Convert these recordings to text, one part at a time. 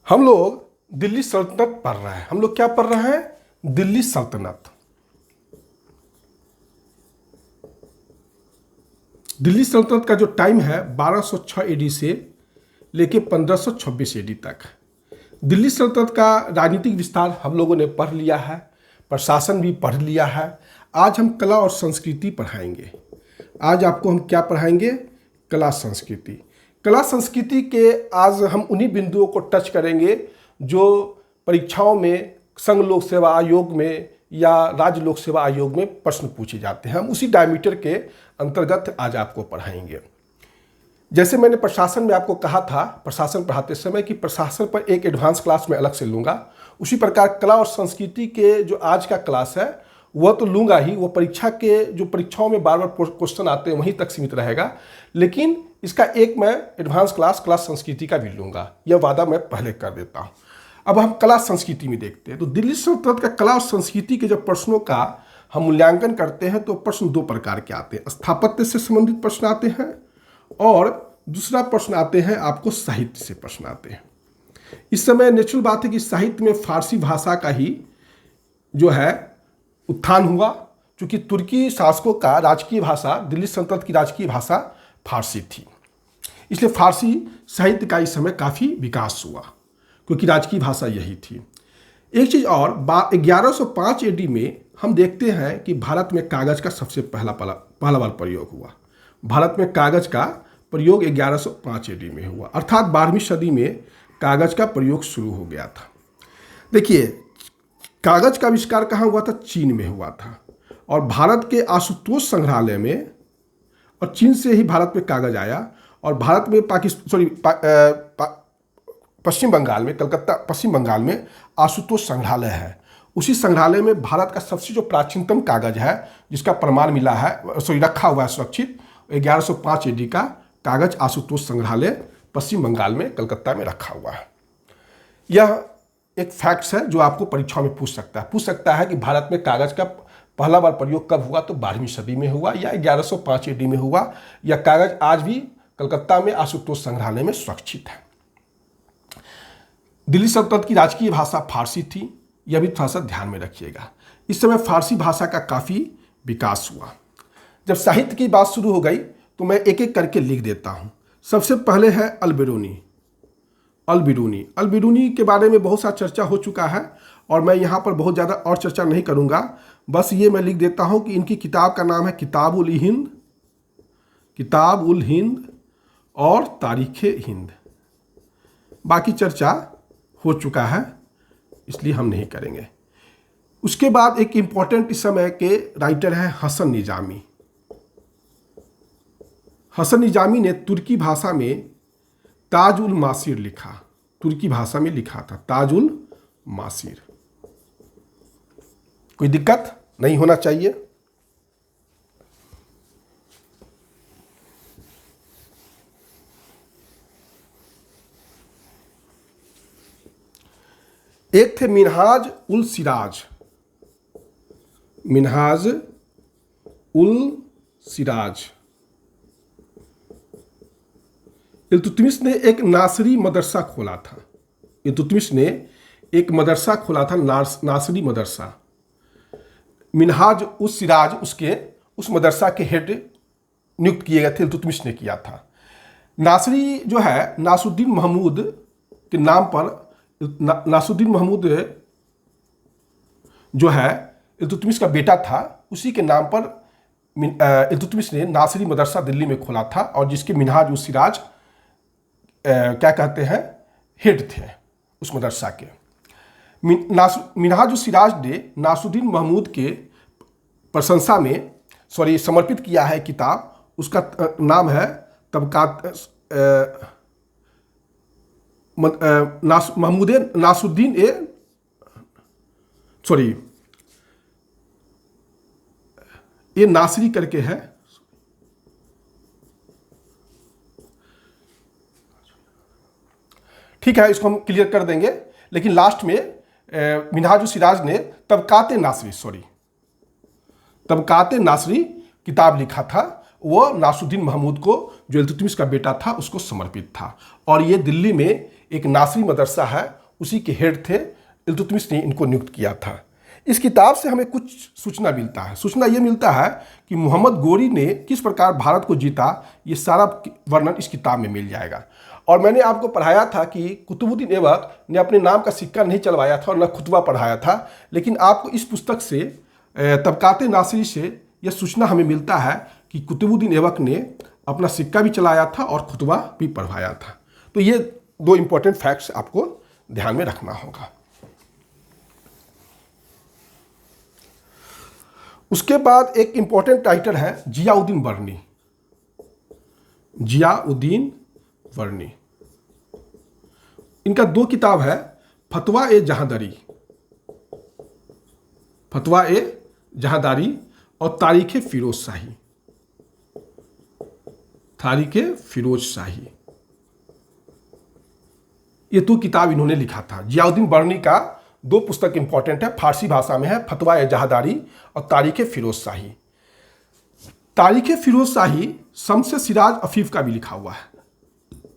हम लोग दिल्ली सल्तनत पढ़ रहे हैं। हम लोग क्या पढ़ रहे हैं? दिल्ली सल्तनत। दिल्ली सल्तनत का जो टाइम है 1206 एडी से लेके 1526 एडी तक। दिल्ली सल्तनत का राजनीतिक विस्तार हम लोगों ने पढ़ लिया है, प्रशासन भी पढ़ लिया है। आज हम कला और संस्कृति पढ़ाएंगे। आज आपको हम क्या पढ़ाएंगे? कला संस्कृति। कला संस्कृति के आज हम उन्हीं बिंदुओं को टच करेंगे जो परीक्षाओं में, संघ लोक सेवा आयोग में या राज्य लोक सेवा आयोग में प्रश्न पूछे जाते हैं। हम उसी डायमीटर के अंतर्गत आज आपको पढ़ाएंगे। जैसे मैंने प्रशासन में आपको कहा था, प्रशासन पढ़ाते समय, कि प्रशासन पर एक एडवांस क्लास में अलग से लूँगा, उसी प्रकार कला और संस्कृति के जो आज का क्लास है वह तो लूँगा ही। वो परीक्षा के जो परीक्षाओं में बार बार क्वेश्चन आते हैं वहीं तक सीमित रहेगा, लेकिन इसका एक मैं एडवांस क्लास कला संस्कृति का भी लूँगा। यह वादा मैं पहले कर देता हूँ। अब हम कला संस्कृति में देखते हैं। तो दिल्ली सल्तनत का कला और संस्कृति के जब प्रश्नों का हम मूल्यांकन करते हैं तो प्रश्न दो प्रकार के आते हैं। स्थापत्य से संबंधित प्रश्न आते हैं और दूसरा प्रश्न आते हैं आपको साहित्य से प्रश्न आते हैं। इस समय नेचुरल बात है कि साहित्य में फारसी भाषा का ही जो है उत्थान हुआ, क्योंकि तुर्की शासकों का राजकीय भाषा, दिल्ली सल्तनत की राजकीय भाषा फारसी थी। इसलिए फारसी साहित्य का इस समय काफ़ी विकास हुआ, क्योंकि राजकीय भाषा यही थी। एक चीज़ और, 1105 एडी में हम देखते हैं कि भारत में कागज़ का सबसे पहला बार प्रयोग हुआ। भारत में कागज़ का प्रयोग 1105 एडी में हुआ, अर्थात 12वीं सदी में कागज़ का प्रयोग शुरू हो गया था। देखिए, कागज़ का आविष्कार कहाँ हुआ था? चीन में हुआ था, और भारत के आशुतोष संग्रहालय में, और चीन से ही भारत में कागज़ आया। और भारत में पश्चिम बंगाल में, कलकत्ता पश्चिम बंगाल में आशुतोष संग्रहालय है। उसी संग्रहालय में भारत का सबसे जो प्राचीनतम कागज़ है, जिसका प्रमाण मिला है, रखा हुआ है सुरक्षित, 1105 एडी का कागज़ आशुतोष संग्रहालय पश्चिम बंगाल में, कलकत्ता में रखा हुआ है। यह एक फैक्ट्स है जो आपको परीक्षाओं में पूछ सकता है कि भारत में कागज़ का पहला बार प्रयोग कब हुआ? तो 12वीं सदी में हुआ या 1105 एडी में हुआ। यह कागज़ आज भी कलकत्ता में आशुतोष संग्रहालय में सुरक्षित है। दिल्ली सल्तनत की राजकीय भाषा फारसी थी, यह भी थोड़ा सा ध्यान में रखिएगा। इस समय फारसी भाषा का काफ़ी विकास हुआ। जब साहित्य की बात शुरू हो गई तो मैं एक एक करके लिख देता हूँ। सबसे पहले है अल-बिरूनी। अल-बिरूनी के बारे में बहुत सा चर्चा हो चुका है और मैं यहाँ पर बहुत ज़्यादा और चर्चा नहीं करूँगा। बस ये मैं लिख देता हूँ कि इनकी किताब का नाम है किताब-उल-हिंद और तारीख़-ए-हिंद। बाकी चर्चा हो चुका है, इसलिए हम नहीं करेंगे। उसके बाद एक इम्पॉर्टेंट इस समय के राइटर हैं हसन निजामी। हसन निजामी ने तुर्की भाषा में ताज-उल-मासीर लिखा। तुर्की भाषा में लिखा था ताज-उल-मासीर। कोई दिक्कत नहीं होना चाहिए। एक थे मिन्हाज-उल-सिराज। इल्तुतमिश ने एक नासरी मदरसा खोला था। इल्तुतमिश ने एक मदरसा खोला था, नासरी मदरसा। मिन्हाज-उल-सिराज उस मदरसा के हेड नियुक्त किए गए थे, इल्तुतमिश ने किया था। नासरी जो है, नासुद्दीन महमूद के नाम पर, नासुद्दीन महमूद जो है इल्तुतमिश का बेटा था, उसी के नाम पर इल्तुतमिश ने नासरी मदरसा दिल्ली में खोला था, और जिसके मिन्हाज-उल-सिराज क्या कहते हैं, हेड थे उस मदरसा के। मिन्हाज-उल-सिराज ने नासुद्दीन महमूद के प्रशंसा में समर्पित किया है किताब। उसका नाम है ये नासरी करके है। ठीक है, इसको हम क्लियर कर देंगे, लेकिन लास्ट में मिन्हाज-उल-सिराज ने तबकात-ए-नासरी किताब लिखा था। वो नासरुद्दीन महमूद को, जो इल्तुतमिश का बेटा था, उसको समर्पित था। और ये दिल्ली में एक नासरी मदरसा है, उसी के हेड थे, इल्तुतमिश ने इनको नियुक्त किया था। इस किताब से हमें कुछ सूचना मिलता है। सूचना ये मिलता है कि मोहम्मद गोरी ने किस प्रकार भारत को जीता, ये सारा वर्णन इस किताब में मिल जाएगा। और मैंने आपको पढ़ाया था कि कुतुबुद्दीन ऐबक ने अपने नाम का सिक्का नहीं चलवाया था और न खुतबा पढ़ाया था, लेकिन आपको इस पुस्तक से, तबकाते नासिरी से, यह सूचना हमें मिलता है कि कुतुबुद्दीन ऐबक ने अपना सिक्का भी चलाया था और खुतबा भी पढ़वाया था। तो ये दो इंपॉर्टेंट फैक्ट्स आपको ध्यान में रखना होगा। उसके बाद एक इंपॉर्टेंट राइटर है जियाउद्दीन बर्नी। जियाउद्दीन बर्नी, इनका दो किताब है, फतवा ए जहांदारी, फतवा ए जहांदारी और तारीख फिरोज शाही, तारीख फिरोज शाही। ये दो किताब इन्होंने लिखा था। जियाउद्दीन बर्नी का दो पुस्तक इंपॉर्टेंट है, फारसी भाषा में है, फतवा ए जहांदारी और तारीख फिरोज शाही। तारीख फिरोज शाही शम्स सिराज अफीफ का भी लिखा हुआ है,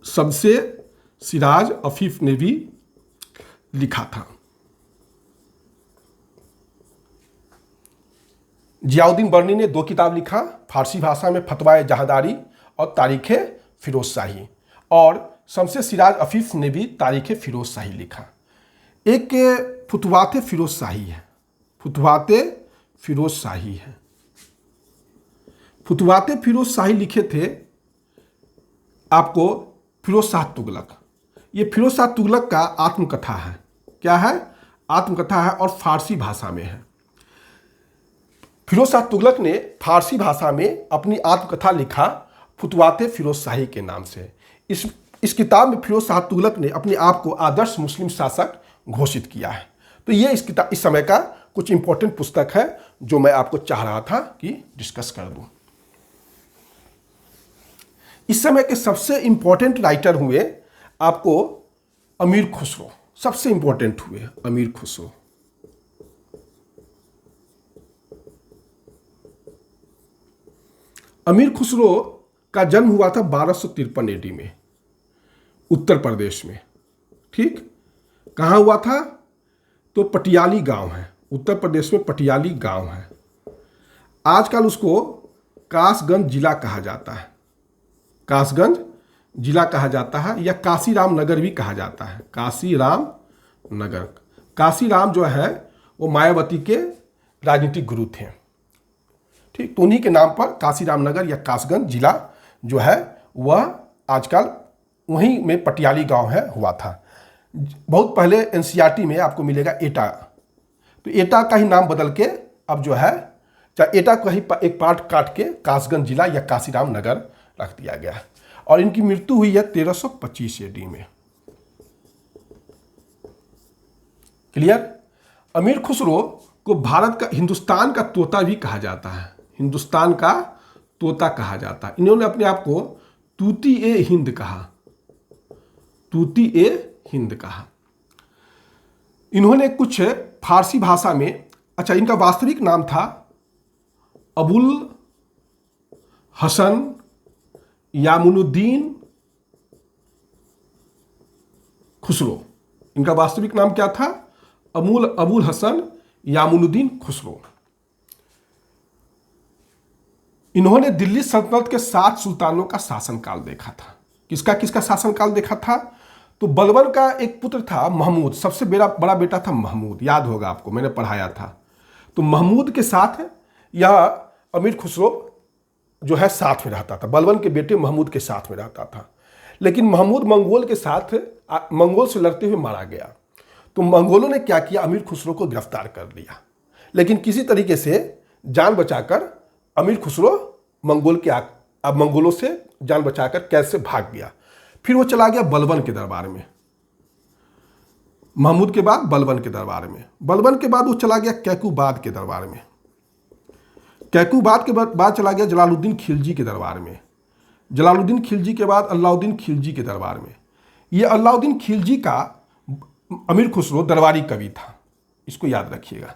शम्स सिराज अफीफ ने भी लिखा था। जियाउद्दीन बर्नी ने दो किताब लिखा फारसी भाषा में, फतवा ए जहांदारी और तारीख फिरोज शाही, और शम्स सिराज अफीफ ने भी तारीख फिरोज शाही लिखा। एक फुतवात फिरोज शाही है, फुतवात फिरोज शाही है। फुतवात फिरोज शाही लिखे थे आपको फिरोज शाह तुगलक। ये फिरोज शाह तुगलक का आत्मकथा है। क्या है? आत्मकथा है और फारसी भाषा में है। फिरोज शाह तुगलक ने फारसी भाषा में अपनी आत्मकथा लिखा फुतवात फिरोज शाही के नाम से। इस किताब में फिरोज शाह तुगलक ने अपने आप को आदर्श मुस्लिम शासक घोषित किया है। तो ये इस समय का कुछ इंपॉर्टेंट पुस्तक है जो मैं आपको चाह रहा था कि डिस्कस कर दूं। इस समय के सबसे इंपॉर्टेंट राइटर हुए आपको अमीर खुसरो, सबसे इंपॉर्टेंट हुए अमीर खुसरो। अमीर खुसरो का जन्म हुआ था 1253 AD में, उत्तर प्रदेश में। ठीक, कहाँ हुआ था? तो पटियाली गांव है, उत्तर प्रदेश में पटियाली गांव है। आजकल उसको कासगंज जिला कहा जाता है, कासगंज जिला कहा जाता है, या काशीराम नगर भी कहा जाता है, काशीराम नगर। काशीराम जो है वो मायावती के राजनीतिक गुरु थे। ठीक, तो उन्हीं के नाम पर काशीराम नगर या कासगंज जिला जो है वह आजकल वहीं में पटियाली गांव है हुआ था। बहुत पहले NCERT में आपको मिलेगा एटा, तो एटा का ही नाम बदल के अब जो है, चाहे एटा का ही एक पार्ट काट के कासगंज जिला या काशीराम नगर रख दिया गया है। और इनकी मृत्यु हुई है 1325 AD में। क्लियर? अमीर खुसरो को भारत का, हिंदुस्तान का तोता भी कहा जाता है, हिंदुस्तान का तोता कहा जाता है। इन्होंने अपने आप को तूती ए हिंद कहा, तूती ए हिंद कहा। इन्होंने कुछ फारसी भाषा में, अच्छा, इनका वास्तविक नाम था अबुल हसन यामुनुद्दीन खुसरो। इनका वास्तविक नाम क्या था? अबुल हसन यामुनुद्दीन खुसरो। इन्होंने दिल्ली सल्तनत के 7 सुल्तानों का शासनकाल देखा था। किसका किसका शासनकाल देखा था? तो बलबन का एक पुत्र था महमूद, सबसे बड़ा बेटा था महमूद, याद होगा आपको, मैंने पढ़ाया था। तो महमूद के साथ यह अमीर खुसरो जो है साथ में रहता था, बलबन के बेटे महमूद के साथ में रहता था। लेकिन महमूद मंगोल के साथ, मंगोल से लड़ते हुए मारा गया। तो मंगोलों ने क्या किया? अमीर खुसरो को गिरफ्तार कर लिया। लेकिन किसी तरीके से जान बचाकर अमीर खुसरो मंगोलों से जान बचाकर कैद से भाग गया। फिर वो चला गया बलबन के दरबार में, महमूद के बाद बलबन के दरबार में। बलबन के बाद वो चला गया कैकूबाद के दरबार में। कैकूबाद के बाद चला गया जलालुद्दीन खिलजी के दरबार में। जलालुद्दीन खिलजी के बाद अलाउद्दीन खिलजी के दरबार में। ये अलाउद्दीन खिलजी का अमीर खुसरो दरबारी कवि था, इसको याद रखिएगा।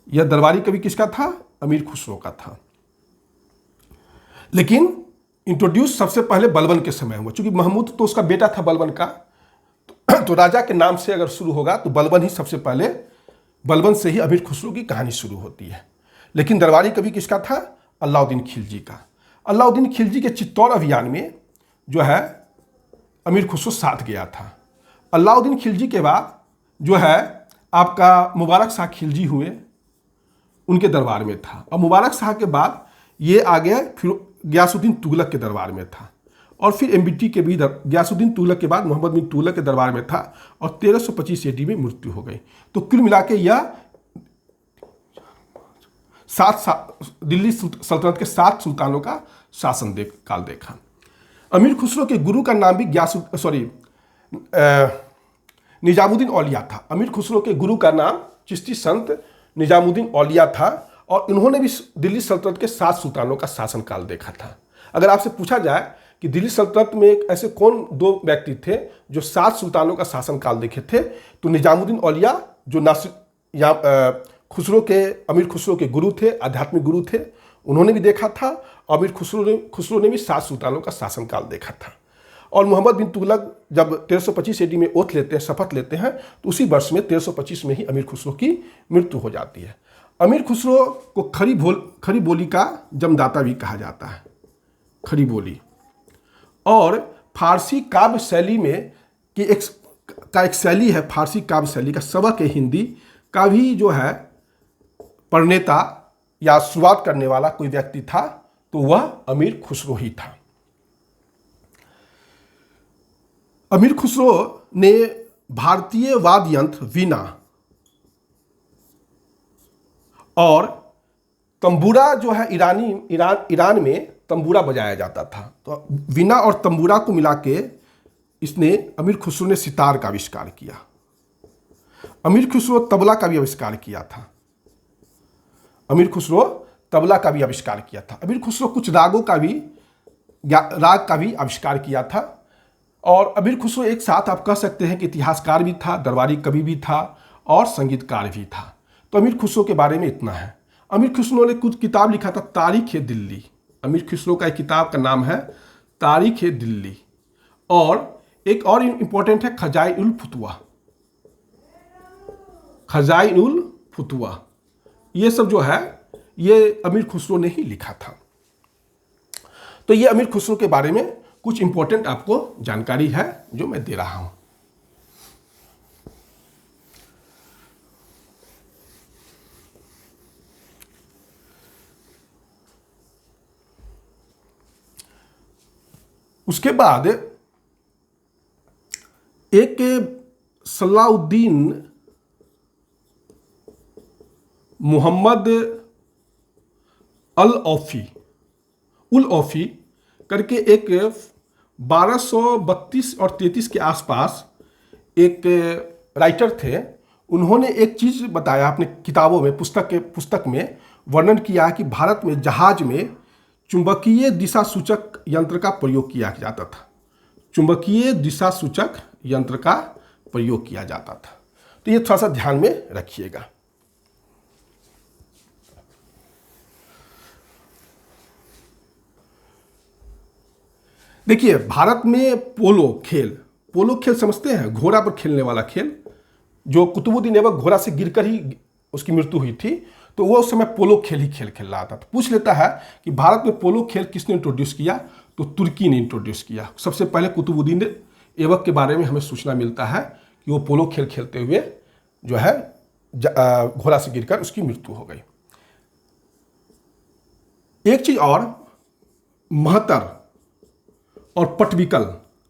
यह दरबारी कवि किसका था? अमीर खुसरो का था। लेकिन इंट्रोड्यूस सबसे पहले बलबन के समय हुआ, चूंकि महमूद तो उसका बेटा था बलबन का, तो राजा के नाम से अगर शुरू होगा तो बलबन ही सबसे पहले, बलबन से ही अमीर खुसरो की कहानी शुरू होती है। लेकिन दरबारी कवि किसका था? अलाउद्दीन खिलजी का। अलाउद्दीन खिलजी के चित्तौड़ अभियान में जो है अमीर खुसरो साथ गया था। अलाउद्दीन खिलजी के बाद जो है आपका मुबारक शाह खिलजी हुए, उनके दरबार में था। और मुबारक शाह के बाद ये आ गया फिर गयासुद्दीन तुगलक के दरबार में था, और फिर एमबीटी के भी गयासुद्दीन तुगलक के बाद मोहम्मद बिन तुगलक के दरबार में था, और 1325 AD में मृत्यु हो गई। तो कुल मिला के यह दिल्ली सल्तनत के 7 सुल्तानों का शासन काल देखा। अमीर खुसरो के गुरु का नाम भी निजामुद्दीन औलिया था। अमीर खुसरो के गुरु का नाम चिश्ती संत निजामुद्दीन औलिया था, और इन्होंने भी दिल्ली सल्तनत के 7 सुल्तानों का शासनकाल देखा था। अगर आपसे पूछा जाए कि दिल्ली सल्तनत में ऐसे कौन 2 व्यक्ति थे जो 7 सुल्तानों का शासनकाल देखे थे, तो निजामुद्दीन औलिया जो अमीर खुसरो के गुरु थे, आध्यात्मिक गुरु थे, उन्होंने भी देखा था। अमीर खुसरो ने भी 7 सुल्तानों का शासनकाल देखा था। और मोहम्मद बिन तुगलक जब 1325 AD में ओथ लेते हैं, शपथ लेते हैं, तो उसी वर्ष में 1325 में ही अमीर खुसरो की मृत्यु हो जाती है। अमीर खुसरो को खड़ी बोली का जन्मदाता भी कहा जाता है, खड़ी बोली। और फारसी काव्य शैली में कि एक शैली है, फारसी काव्य शैली का सबक हिंदी का भी जो है प्रणेता या शुरुआत करने वाला कोई व्यक्ति था, तो वह अमीर खुसरो ही था। अमीर खुसरो ने भारतीय वाद्य यंत्र वीणा और तंबूरा जो है ईरान में तंबूरा बजाया जाता था, तो वीणा और तंबूरा को मिला के अमीर खुसरो ने सितार का आविष्कार किया। अमीर खुसरो तबला का भी आविष्कार किया था। अमीर खुसरो कुछ राग का भी आविष्कार किया था। और अमीर खुसरो एक साथ आप कह सकते हैं कि इतिहासकार भी था, दरबारी कवि भी था, और संगीतकार भी था। तो अमीर खुसरो के बारे में इतना है। अमीर खुसरो ने कुछ किताब लिखा था, तारीख़-ए-दिल्ली। अमीर खुसरो का एक किताब का नाम है तारीख़-ए-दिल्ली। और एक और इम्पोर्टेंट है खजाइन-उल-फुतुवा। ये सब जो है ये अमीर खुसरो ने ही लिखा था। तो ये अमीर खुसरो के बारे में कुछ इंपॉर्टेंट आपको जानकारी है जो मैं दे रहा हूं। उसके बाद एक सलाउद्दीन मोहम्मद उल औफी करके एक 1232 और 33 के आसपास एक राइटर थे। उन्होंने एक चीज़ बताया अपने किताबों में, पुस्तक में वर्णन किया कि भारत में जहाज में चुंबकीय दिशा सूचक यंत्र का प्रयोग किया जाता था। चुंबकीय दिशा सूचक यंत्र का प्रयोग किया जाता था। तो ये थोड़ा सा ध्यान में रखिएगा। देखिए, भारत में पोलो खेल समझते हैं, घोड़ा पर खेलने वाला खेल, जो कुतुबुद्दीन ऐबक घोड़ा से गिरकर ही उसकी मृत्यु हुई थी, तो वो उस समय पोलो खेल रहा था। तो पूछ लेता है कि भारत में पोलो खेल किसने इंट्रोड्यूस किया, तो तुर्की ने इंट्रोड्यूस किया। सबसे पहले कुतुबुद्दीन ऐबक के बारे में हमें सूचना मिलता है कि वो पोलो खेल खेलते हुए जो है घोड़ा से गिरकर उसकी मृत्यु हो गई। एक चीज और, महतर और पटविकल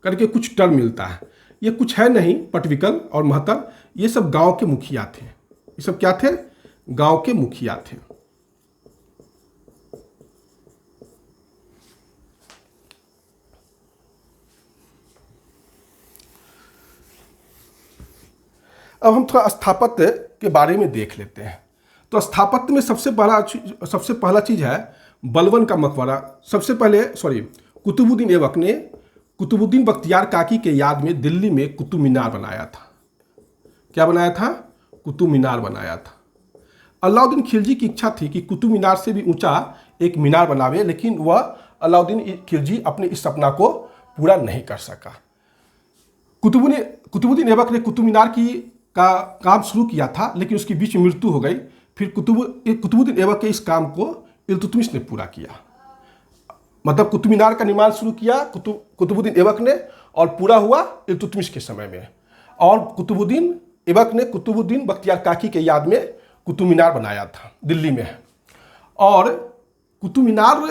करके कुछ टर्म मिलता है। ये कुछ है नहीं, पटविकल और महतर, ये सब गांव के मुखिया थे। ये सब क्या थे? गांव के मुखिया थे। अब हम थोड़ा स्थापत्य के बारे में देख लेते हैं। तो स्थापत्य में सबसे पहला चीज है बलबन का मकबरा। कुतुबुद्दीन ऐबक ने कुतुबुद्दीन बख्तियार काकी के याद में दिल्ली में कुतुब मीनार बनाया था। क्या बनाया था? कुतुब मीनार बनाया था। अलाउद्दीन खिलजी की इच्छा थी कि कुतुब मीनार से भी ऊंचा एक मीनार बनावे, लेकिन वह अलाउद्दीन खिलजी अपने इस सपना को पूरा नहीं कर सका। कुतुबुद्दीन ऐबक ने कुतुब मीनार का काम शुरू किया था, लेकिन उसकी बीच में मृत्यु हो गई। फिर कुतुबुद्दीन ऐबक के इस काम को इल्तुतमिश ने पूरा किया। मतलब कुतुब मीनार का निर्माण शुरू किया कुतुबुद्दीन ऐबक ने, और पूरा हुआ इल्तुतमिश के समय में। और कुतुबुद्दीन ऐबक ने कुतुबुद्दीन बख्तियार काकी के याद में कुतुब मीनार बनाया था दिल्ली में। और कुतुब मीनार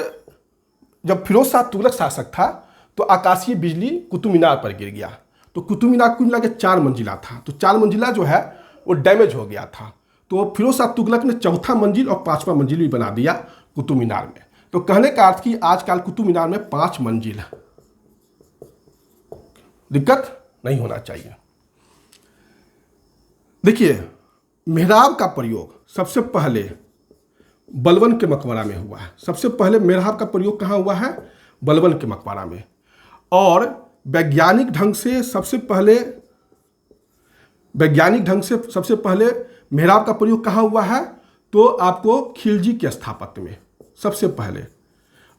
जब फिरोज शाह तुगलक शासक था तो आकाशीय बिजली कुतुब मीनार पर गिर गया। तो कुतुब मीनार कुल मिला के 4 मंजिला था, तो 4 मंजिला जो है वो डैमेज हो गया था। तो फिरोज शाह तुगलक ने 4था मंजिल और 5वां मंजिल भी बना दिया कुतुब मीनार में। तो कहने का अर्थ कि आजकल कुतुब मीनार में 5 मंजिल, दिक्कत नहीं होना चाहिए। देखिए, मेहराब का प्रयोग सबसे पहले बलबन के मकबरा में हुआ है। सबसे पहले मेहराब का प्रयोग कहाँ हुआ है? बलबन के मकबरा में। और वैज्ञानिक ढंग से सबसे पहले मेहराब का प्रयोग कहाँ हुआ है? तो आपको खिलजी के स्थापत्य में सबसे पहले,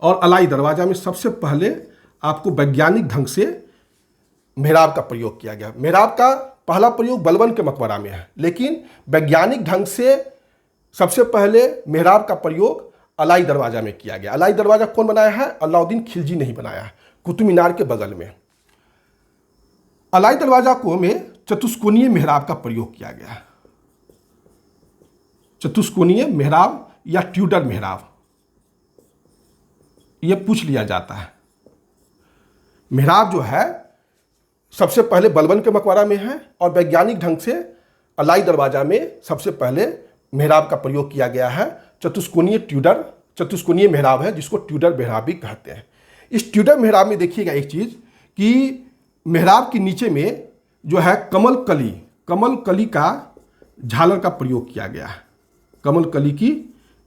और अलाई दरवाजा में सबसे पहले आपको वैज्ञानिक ढंग से मेहराब का प्रयोग किया गया। मेहराब का पहला प्रयोग बलबन के मकबरा में है, लेकिन वैज्ञानिक ढंग से सबसे पहले मेहराब का प्रयोग अलाई दरवाजा में किया गया। अलाई दरवाजा कौन बनाया है? अलाउद्दीन खिलजी नहीं बनाया है, कुतुब मीनार के बगल में। अलाई दरवाजा को में चतुष्कोणीय मेहराब का प्रयोग किया गया। चतुष्कोणीय मेहराब या ट्यूडर मेहराब, यह पूछ लिया जाता है। मेहराब जो है सबसे पहले बलबन के मकबरा में है, और वैज्ञानिक ढंग से अलाई दरवाजा में सबसे पहले मेहराब का प्रयोग किया गया है। चतुष्कोणीय मेहराब है, जिसको ट्यूडर मेहराब भी कहते हैं। इस ट्यूडर मेहराब में देखिएगा एक चीज़ कि मेहराब के नीचे में जो है कमल कली का झालर का प्रयोग किया गया है। कमल कली की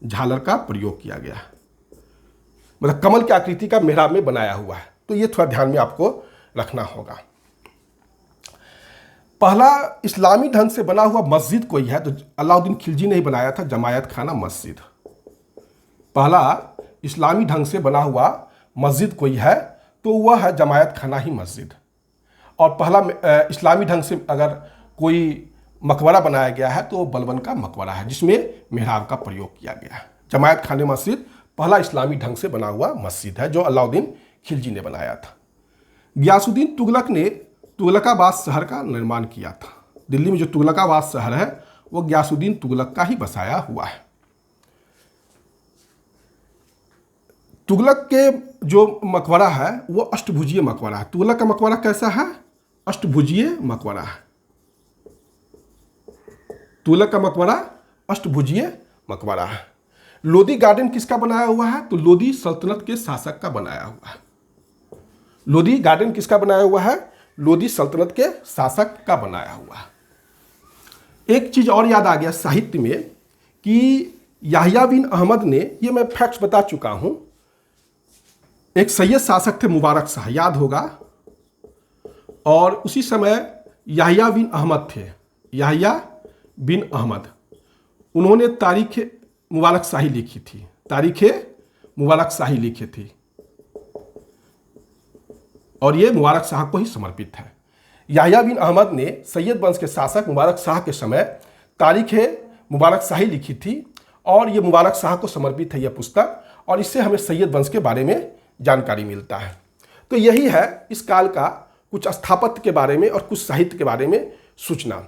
झालर का प्रयोग किया गया है, मतलब कमल की आकृति का मेहराब में बनाया हुआ है। तो ये थोड़ा ध्यान में आपको रखना होगा। पहला इस्लामी ढंग से बना हुआ मस्जिद कोई है तो अलाउद्दीन खिलजी ने ही बनाया था, जमायत खाना मस्जिद। पहला इस्लामी ढंग से बना हुआ मस्जिद कोई है तो वह है जमायत खाना ही मस्जिद। और पहला इस्लामी ढंग से अगर कोई मकबरा बनाया गया है तो बलबन का मकबरा है, जिसमें मेहराब का प्रयोग किया गया है। जमायत खाने मस्जिद पहला इस्लामी ढंग से बना हुआ मस्जिद है जो अलाउद्दीन खिलजी ने बनाया था। गियासुद्दीन तुगलक ने तुगलकाबाद शहर का निर्माण किया था। दिल्ली में जो तुगलकाबाद शहर है वो गियासुद्दीन तुगलक का ही बसाया हुआ है। तुगलक के जो मकबरा है वो अष्टभुजीय मकबरा है। तुगलक का मकबरा कैसा है? अष्टभुजीय मकबरा है। तुगलक का मकबरा अष्टभुजीय मकबरा है। लोदी गार्डन किसका बनाया हुआ है? तो लोदी सल्तनत के शासक का बनाया हुआ है। लोदी गार्डन किसका बनाया हुआ है? लोदी सल्तनत के शासक का बनाया हुआ है। एक चीज और याद आ गया साहित्य में कि याहिया बिन अहमद ने, ये मैं फैक्ट्स बता चुका हूं, एक सैयद शासक थे मुबारक शाह, याद होगा। और उसी समय याहिया बिन अहमद थे, याहिया बिन अहमद, उन्होंने तारीख मुबारक शाही लिखी थी, तारीख मुबारक शाही लिखी थी, और ये मुबारक शाह को ही समर्पित है। याहिया बिन अहमद ने सैयद वंश के शासक मुबारक शाह के समय तारीख मुबारक शाही लिखी थी, और ये मुबारक शाह को समर्पित है यह पुस्तक, और इससे हमें सैयद वंश के बारे में जानकारी मिलता है। तो यही है इस काल का कुछ स्थापत्य के बारे में और कुछ साहित्य के बारे में सूचना।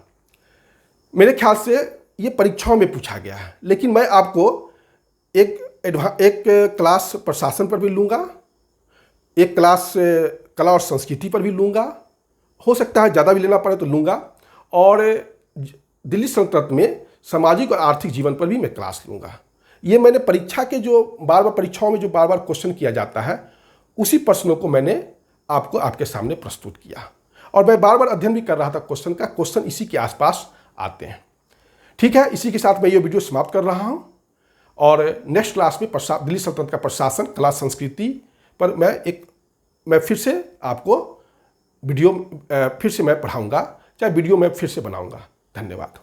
मेरे ख्याल से ये परीक्षाओं में पूछा गया है, लेकिन मैं आपको एक क्लास प्रशासन पर भी लूँगा, एक क्लास कला और संस्कृति पर भी लूँगा, हो सकता है ज़्यादा भी लेना पड़े तो लूँगा, और दिल्ली सल्तनत में सामाजिक और आर्थिक जीवन पर भी मैं क्लास लूँगा। ये मैंने परीक्षा के जो बार बार परीक्षाओं में जो बार बार क्वेश्चन किया जाता है उसी प्रश्नों को मैंने आपको आपके सामने प्रस्तुत किया, और मैं बार बार अध्ययन भी कर रहा था क्वेश्चन का, क्वेश्चन इसी के आसपास आते हैं। ठीक है, इसी के साथ मैं ये वीडियो समाप्त कर रहा हूँ, और नेक्स्ट क्लास में दिल्ली सल्तनत का प्रशासन, कला, संस्कृति पर मैं फिर से आपको वीडियो फिर से मैं पढ़ाऊँगा, चाहे वीडियो मैं फिर से बनाऊँगा। धन्यवाद।